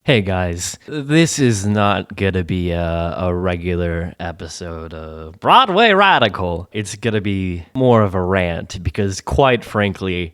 Hey guys, this is not gonna be a regular episode of Broadway Radical. It's gonna be more of a rant because, quite frankly,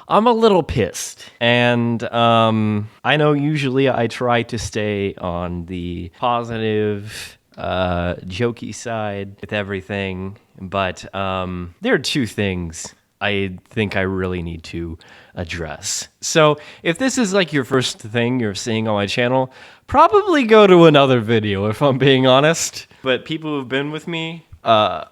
I'm a little pissed. And I know usually I try to stay on the positive, jokey side with everything, but there are two things I think I really need to address. So, if this is like your first thing you're seeing on my channel, probably go to another video if I'm being honest. But people who've been with me,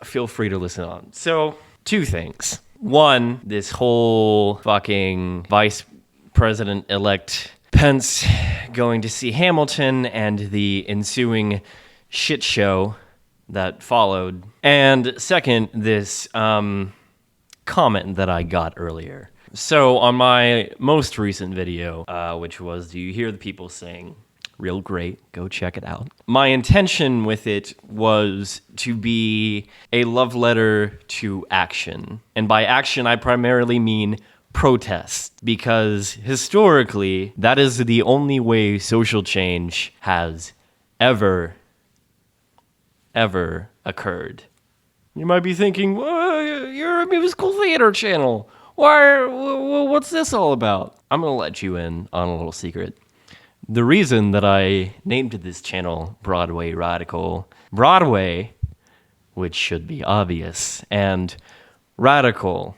feel free to listen on. So, two things. One, this whole fucking vice president elect Pence going to see Hamilton and the ensuing shit show that followed. And second, this comment that I got earlier. So on my most recent video, which was Do You Hear the People Sing? Real great, go check it out. My intention with it was to be a love letter to action. And by action, I primarily mean protest, because historically, that is the only way social change has ever occurred. You might be thinking, well, you're a musical theater channel. What's this all about? I'm going to let you in on a little secret. The reason that I named this channel Broadway Radical, Broadway, which should be obvious, and radical,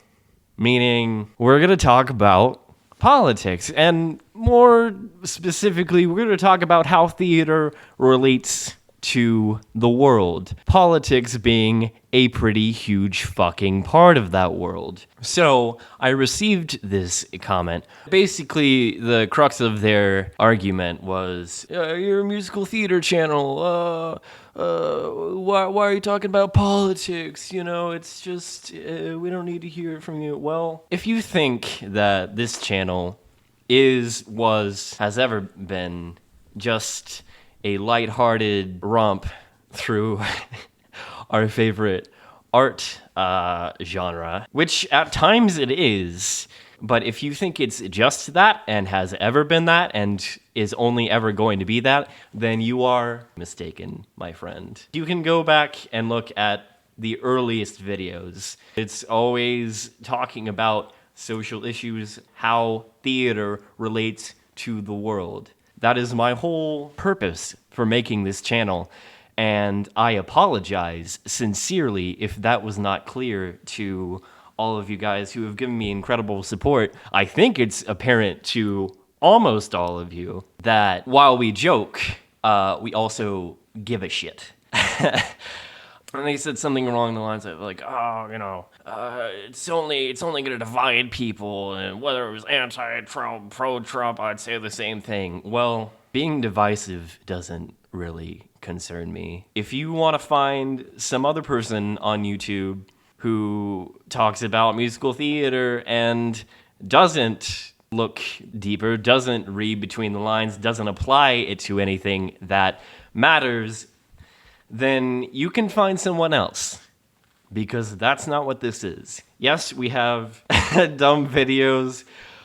meaning we're going to talk about politics. And more specifically, we're going to talk about how theater relates to the world. Politics being a pretty huge fucking part of that world. So I received this comment. Basically, the crux of their argument was, you're a musical theater channel. Why are you talking about politics? You know, it's just, we don't need to hear it from you. Well, if you think that this channel has ever been just a lighthearted romp through our favorite art genre, which at times it is, but if you think it's just that and has ever been that and is only ever going to be that, then you are mistaken, my friend. You can go back and look at the earliest videos. It's always talking about social issues, how theater relates to the world. That is my whole purpose for making this channel, and I apologize sincerely if that was not clear to all of you guys who have given me incredible support. I think it's apparent to almost all of you that while we joke, we also give a shit. And they said something along the lines of like, it's only going to divide people, and whether it was anti-Trump, pro-Trump, I'd say the same thing. Well, being divisive doesn't really concern me. If you want to find some other person on YouTube who talks about musical theater and doesn't look deeper, doesn't read between the lines, doesn't apply it to anything that matters, then you can find someone else, because that's not what this is. Yes, we have dumb videos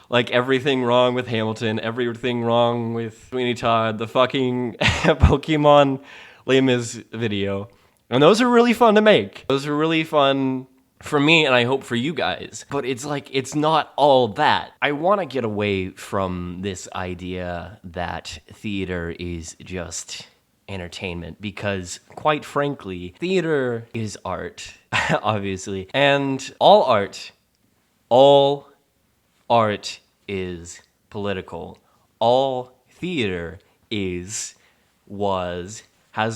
like everything wrong with Hamilton, everything wrong with Sweeney Todd, the fucking Pokemon Les Mis video. And those are really fun to make. Those are really fun for me, and I hope for you guys. But it's like, it's not all that. I want to get away from this idea that theater is just entertainment, because quite frankly, theater is art, obviously, and all art is political. All theater has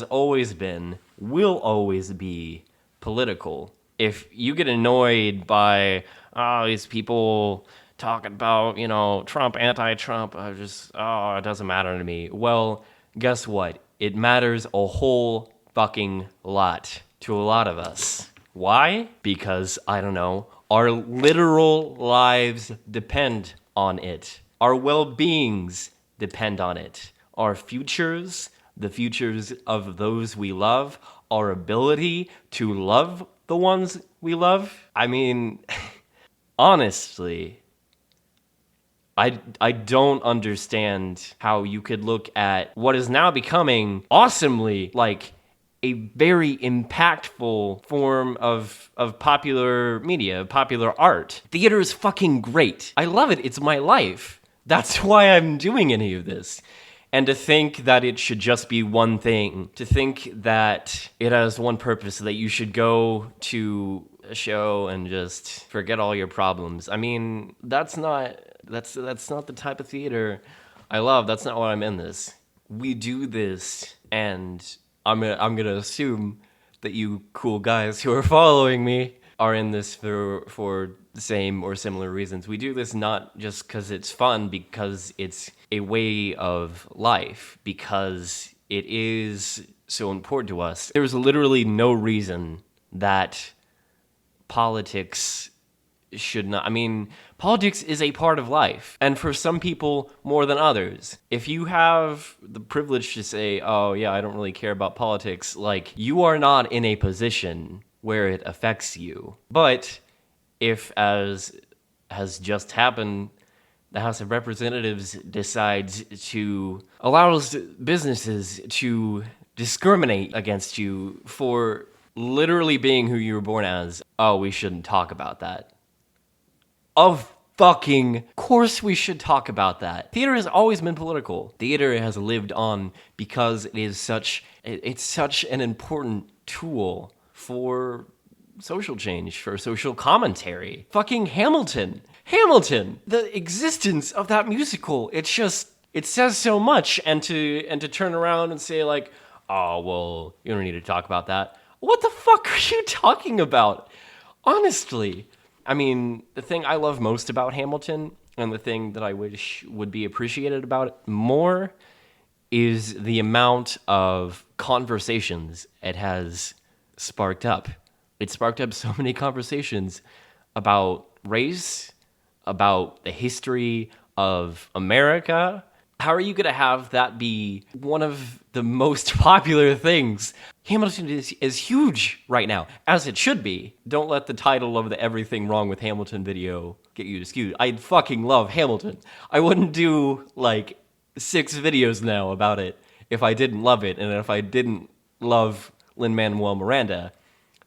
always been, will always be political. If you get annoyed by these people talking about, Trump, anti-Trump, it doesn't matter to me. Well, guess what? It matters a whole fucking lot to a lot of us. Why? Because, I don't know, our literal lives depend on it. Our well-beings depend on it. Our futures, the futures of those we love, our ability to love the ones we love. I mean, honestly, I don't understand how you could look at what is now becoming awesomely like a very impactful form of popular media, popular art. Theater is fucking great. I love it. It's my life. That's why I'm doing any of this. And to think that it should just be one thing, to think that it has one purpose, that you should go to a show and just forget all your problems. I mean, that's not the type of theater I love. That's not why I'm in this. We do this, and I'm gonna assume that you cool guys who are following me are in this for the same or similar reasons. We do this not just because it's fun, because it's a way of life, because it is so important to us. There's literally no reason that politics should not. I mean, politics is a part of life, and for some people more than others. If you have the privilege to say, oh yeah, I don't really care about politics, like, you are not in a position where it affects you. But if, as has just happened, the House of Representatives decides to allow businesses to discriminate against you for literally being who you were born as, oh, we shouldn't talk about that. Of fucking course we should talk about that. Theater has always been political. Theater has lived on because it's such an important tool for social change, for social commentary. Fucking Hamilton. Hamilton. The existence of that musical, it says so much, and to turn around and say like, oh, well, you don't need to talk about that. What the fuck are you talking about? Honestly. I mean, the thing I love most about Hamilton, and the thing that I wish would be appreciated about it more, is the amount of conversations it has sparked up. It sparked up so many conversations about race, about the history of America. How are you going to have that be one of the most popular things? Hamilton is huge right now, as it should be. Don't let the title of the Everything Wrong with Hamilton video get you skewed. I fucking love Hamilton. I wouldn't do like 6 videos now about it if I didn't love it, and if I didn't love Lin-Manuel Miranda.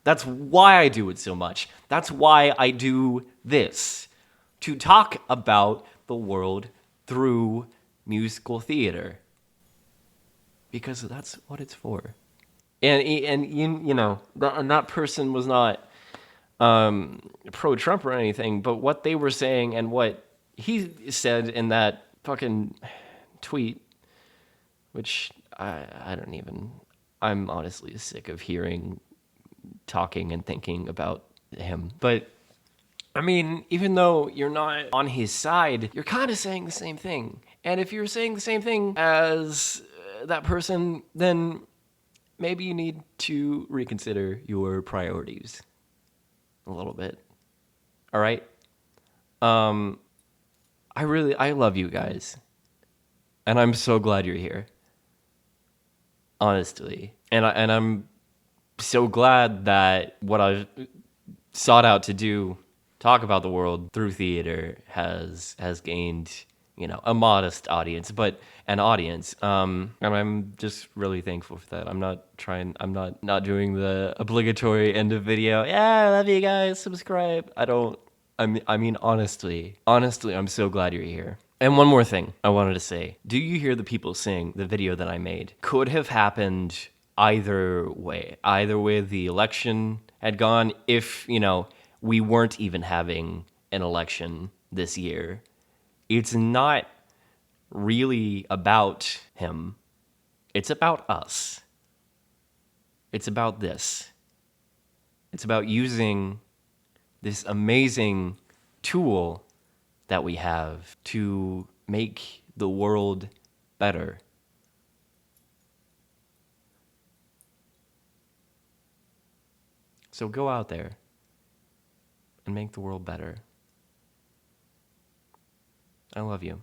That's why I do it so much. That's why I do this. To talk about the world through musical theater. Because that's what it's for. And you know, that person was not pro-Trump or anything, but what they were saying and what he said in that fucking tweet, which I don't even, I'm honestly sick of hearing, talking and thinking about him. But I mean, even though you're not on his side, you're kind of saying the same thing. And if you're saying the same thing as that person, then maybe you need to reconsider your priorities a little bit. All right? I love you guys. And I'm so glad you're here. Honestly. And I'm so glad that what I've sought out to do, talk about the world through theater, has gained, you know, a modest audience, but an audience. And I'm just really thankful for that. I'm not doing the obligatory end of video. Yeah, I love you guys. Subscribe. I mean, honestly, I'm so glad you're here. And one more thing I wanted to say. Do you hear the people sing the video that I made? Could have happened either way. Either way the election had gone, if, you know, we weren't even having an election this year. It's not really about him. It's about us. It's about this. It's about using this amazing tool that we have to make the world better. So go out there and make the world better. I love you.